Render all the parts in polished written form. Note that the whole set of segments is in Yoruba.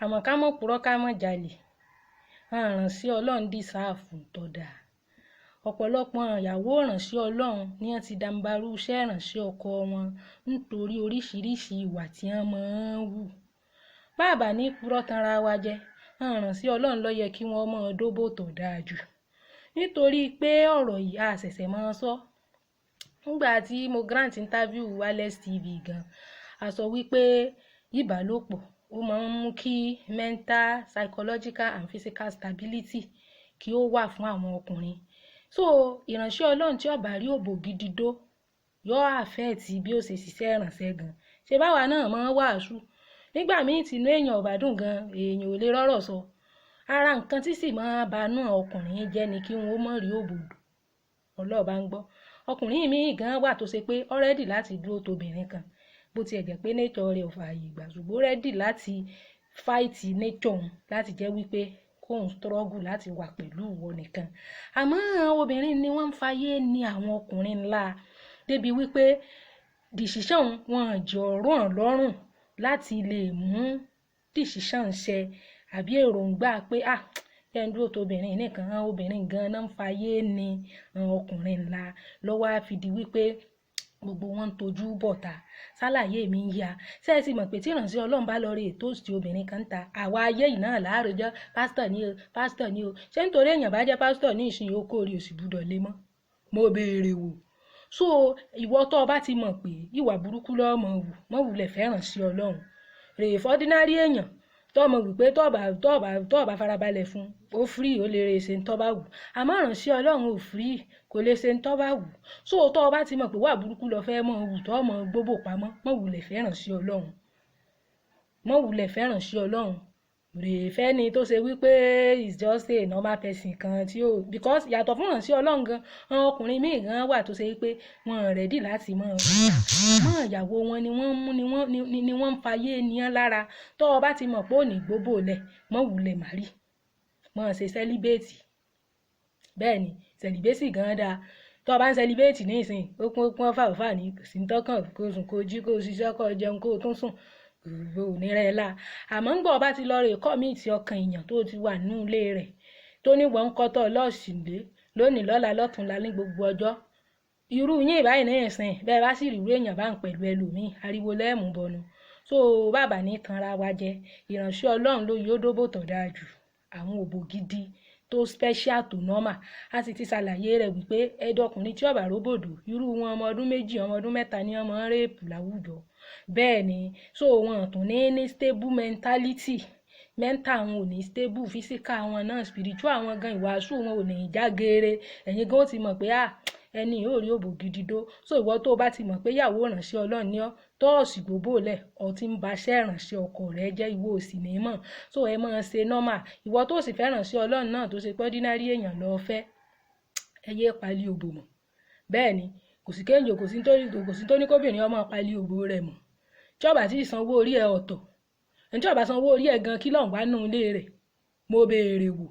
àmọ́ ká mọ̀ purọ́ ká mọ̀ jalè ìránṣẹ́ Ọlọ́run dísáàfù tó dáa. Ọ̀pọ̀lọpọ̀ ìyàwó ìránṣẹ́ Ọlọ́run ni wọ́n ti dàǹbarú iṣẹ́ ìránṣẹ́ ọkọ wọn nítorí oríṣiríṣi ìwà tí wọ́n máa ń hù. Bàbá ní purọ́ tanra wa jẹ, ìránṣẹ́ Ọlọ́run ló yẹ kí wọ́n máa dóbò tó dáa jù. Nítorí pé ọ̀rọ̀ yìí a ṣẹ̀ṣẹ̀ máa sọ. Nígbà tí mo grant interview Wales TV gan, a sọ wípé ìbálòpọ̀ ó máa ń mú kí mental, psychological and physical stability kí ó wà fún àwọn ọkùnrin. So ìránṣẹ́ Ọlọ́run tí ó bá rí òbò gidi dó yóò affect bí ó ṣe ṣiṣẹ́ ìránṣẹ́ gan. Ṣé báwa náà máa ń wàásù? Nígbà míì tí inú èèyàn ò bá dùn gan, èèyàn ò lè rọ́rọ̀ sọ. Ara nǹkan tí sì máa ba inú ọkùnrin jẹ́ ni kí wọ́n má rí òbò dó. Ọlọ́run bá ń gbọ́. Ọkùnrin míì gan wà tó ṣe pé ó ready láti dúró tóbìnrin kan. Bó tiẹ̀ jẹ́ pé nature rẹ̀ ò fààyè gbà, ṣùgbọ́n ready láti fight nature òun láti jẹ́ wípé kóun struggle láti wà pẹ̀lú ìwọ nìkan. Àmọ́ obìnrin ni wọ́n ń fayé ní àwọn ọkùnrin ńlá débi wípé decision wọn jọ rọ̀ lọ́rùn láti lè mú decision ṣẹ àbí èròǹgbà pé yẹn dúró tóbìnrin nìkan. Obìnrin gan náà ń fayé ní ọkùnrin ńlá lọ́wọ́ á fi di wípé gbogbo wọn ń tojú bọ̀ta. Ṣàlàyé mi ń ya. Ṣé ẹ ti mọ̀ pé tí ìránṣẹ́ Ọlọ́run bá lọ rí ètò òsì obìnrin kan ta, àwa ayé yìí náà láàárọ̀ jẹ́ pásítọ̀ ní o, pásítọ̀ ní o. Ṣé nítorí èèyàn bá jẹ́ pásítọ̀ ní ìsìn yóò kórè òsì gbúdọ̀ lé mọ́? Mo béèrè wò. So ìwọ tó o bá ti mọ̀ pé ìwà burúkú lọ́ọ́ mọ̀ wulẹ̀ fẹ́ràn sí Ọlọ́run. Rèé fọ́dínárì èèyàn tó mọ̀ wípé tó bá farabalẹ̀ fún ó free, ó lè rè ṣe ń tọ́ bá wù. Àmọ́ ìránṣẹ́ Ọlọ́run ò free, kò lè ṣe ń tọ́ bá wù. So tó o bá ti mọ̀ pé wà burúkú lọ fẹ́ mọ̀ wù tó mọ̀ gbóbò pamọ́, mọ̀ wulẹ̀ fẹ́ràn sí Ọlọ́run. Mọ̀ wulẹ̀ fẹ́ràn sí Ọlọ́run. Rèé fẹ́ ni tó ṣe wípé is just a normal person kan tí ó, because yàtọ̀ fún ìránṣẹ́ Ọlọ́run gan, ọkùnrin míì gan wà tó ṣe wípé wọn ready láti mọ̀ ìyàwó wọn ni wọ́n ń fayé níyàn lára. Tó o bá ti mọ̀ pé ò ní gbóbò lẹ̀, mọ̀ wulẹ̀ marry, mọ̀ ṣe celibacy. Bẹ́ẹ̀ ni celibacy gan dáa. Tó o bá ń celibacy ní ìsìn ó pọ́n fàáfà ní kò sí tọ́kàn kó sùn kó jí kó ṣiṣẹ́ kó jẹun kó tún sùn ò ní rẹ̀ la. Àmọ́ ńgbà ọba ti lọ rè commit ọkàn èèyàn tó ti wà nínú ilé rẹ̀ tó ní wọ́n ń kọ́tọ̀ lọ́ọ̀sìnlé lónìí lọ́la lọ́tùnla ní gbogbo ọjọ́. Irú yín ìbáyìí ní ìsìn bẹ́ẹ̀ bá sì rí irú èèyàn bá ń pẹ̀lú ẹlòmíì ariwo lẹ́ẹ̀mú bọnu. So bàbá ní tanra wa jẹ, ìránṣẹ́ Ọlọ́run ló yóò dóbò tó dáa jù. Àwọn òbò gidi tó special tó normal a sì ti ṣàlàyé rẹ̀ wípé ẹ̀dọ́kùnrin tí ó bá róbòdò irú wọn ọmọ ọdún 2 ọmọ ọdún 3 ni ọmọ rẹ́ẹ̀pù láwùjọ. Bẹ́ẹ̀ ni so wọn tún ní stable mentality, mental wọn ò ní stable, physical wọn náà, spiritual wọn gan ìwàásù wọn ò ní jágere. Ẹ̀yin gan ó ti mọ̀ pé ẹni yóò rí òbò gidi dó. So ìwọ tó bá ti mọ̀ pé ìyàwó ìránṣẹ́ Ọlọ́run ni ọ́ tó sì gbóbò lẹ̀ ọ ti ń baṣẹ́ ìránṣẹ́ ọkọ rẹ jẹ́, ìwọ ò sì ní mọ̀. So ẹ máa ṣe normal. Ìwọ tó sì fẹ́ràn sí Ọlọ́run náà tó ṣe pé ordinary èèyàn lọ fẹ́ ẹ yé pali òbò mọ̀. Bẹ́ẹ̀ ni kò sí kéńjò kò sí tó ní kóbìnrin ọmọ pali òbò rẹ̀ mọ̀. Tí ó bá ti sanwó orí ẹ ọ̀tọ̀, ẹni tí ó bá sanwó orí ẹ gan kí ló ń wá nínú ilé rẹ̀? Mo béèrè wò.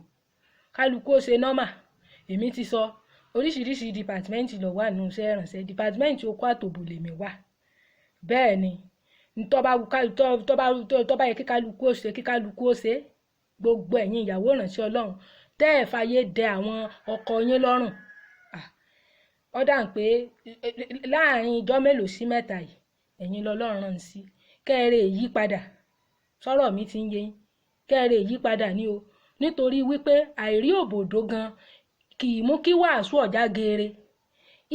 Kálukú ó ṣe normal. Èmi ti sọ oríṣiríṣi dìpátímẹ́ǹtì ló wà nínú iṣẹ́ ìránṣẹ́. Dìpátímẹ́ǹtì okó àtòbò lèmi wà. Bẹ́ẹ̀ ni tó bá yẹ kí kálukú ó ṣe gbogbo ẹ̀yin ìyàwó ìránṣẹ́ Ọlọ́run tẹ́ ẹ̀ fàyè dẹ àwọn ọkọ yín lọ́rùn. Ó dà pé láàrin ìjọ́ mélòó sí mẹ́ta yìí ẹ̀yin lọ́lọ́run rán sí kẹ́ẹ̀rẹ́ yí padà. Sọ̀rọ̀ mi ti ń yé yín. Kẹ́ẹ̀rẹ́ yí padà ní o. Nítorí wípé àìrí òbòdó gan kì í mú kí wàásù ọ̀já geere.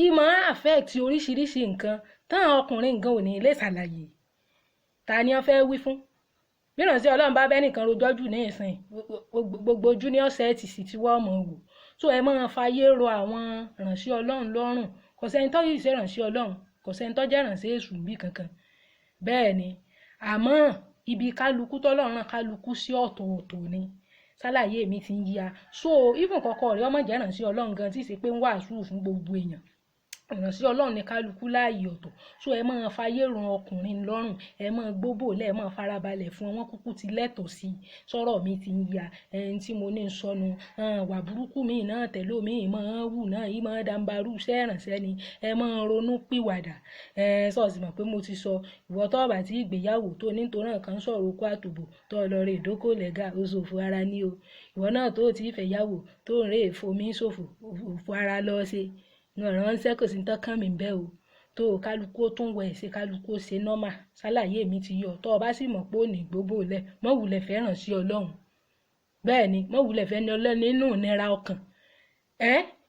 Ìmọ̀ affect oríṣiríṣi nǹkan táwọn ọkùnrin gan ò ní lè ṣàlàyé. Ta ni wọ́n fẹ́ wí fún? Bí ìránṣẹ́ Ọlọ́run bá bẹ́ nìkan rojọ́ jù ní ìsìn gbogbo junior set sì ti wọ́n mọ̀ wò. So ẹ máa fayé ro àwọn ìránṣẹ́ Ọlọ́run lọ́rùn. Kò sẹ́ni tó yìí ṣe ìránṣẹ́ Ọlọ́run, kò sẹ́ni tó jẹ́ ìránṣẹ́ èṣù bí kankan. Bẹ́ẹ̀ ni àmọ́ ibi kálukú tọ́lọ́run kálukú sí ọ̀tọ̀ọ̀tọ̀ ni. Ṣàlàyé mi ti ń yíya. So even kọ́kọ́ rẹ̀ ọmọ jẹ́ ìránṣẹ́ Ọlọ́run gan tí ṣe pé ń wàásù fún gbogbo èèyàn. ìránṣẹ́ ọlọ́run ní kálukú láàyè ọ̀tọ̀ so ẹ máa fayé ran ọkùnrin lọ́rùn ẹ máa gbóbò lẹ́ẹ̀ máa farabalẹ̀ fún wọn kúkú ti lẹ́tọ̀ọ́ sí i sọ̀rọ̀ mi ti ń ya ẹni tí mo ní ń sọnù wà burúkú mi náà tẹ̀lé mi máa wù náà yìí máa dàǹbarú iṣẹ́ ìrànṣẹ́ ni ẹ máa ronú pìwàdà sọ̀sì mọ̀ pé mo ti sọ ìwọ tó bá ti ìgbéyàwó tó nítorí nǹkan sọ̀rọ̀ okó àtòbò tó lọ rè dókò lẹ́gà ó ṣòfò ara ní o ìwọ náà tó ti fẹ̀yàwó tó ń rè fomi ṣòfò òfò ara lọ ṣe ránṣẹ́ kò sí tán kàn mí bẹ́ẹ̀ o tó kálukú ó tún wọ ẹ̀sìn kálukú ó ṣe nọ́mà ṣàlàyé mi ti yọ tó o bá sì mọ̀ pé ò ní gbogbo lẹ̀ mọ́ wulẹ̀ fẹ́ràn sí ọlọ́run bẹ́ẹ̀ ni mọ́ wulẹ̀ fẹ́ ní ọlọ́run nínú ìnira ọkàn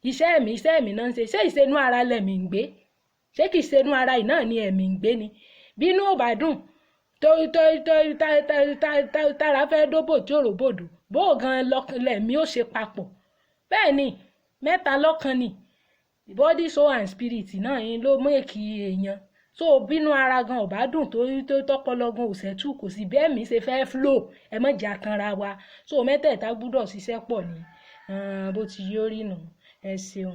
iṣẹ́ mi náà ń ṣe ṣé ìṣẹ́nú ara lẹ̀mí ń gbé ṣé kìí ṣẹ́nú ara yìí náà ni ẹ̀mí ń gbé ni bínú ò bá dùn tára fẹ́ dóbò tí ò ròbòdò bó gan lẹ̀mí ó ṣe papọ̀ bẹ́ẹ̀ ni mẹ́ta lọ́kan ni body soul and spirit náà yín ló mú èkì èèyàn so bínú ara gan ò bá dùn tó tọpọlọ gan ò ṣẹ́tù kò sí bẹ́ẹ̀ mi ṣe fẹ́ flow ẹ má jà kanra wa so mẹ́tẹ̀ẹ̀ta gbúdọ̀ ṣiṣẹ́ pọ̀ ni bó ti yóò rí nù ẹ ṣeun.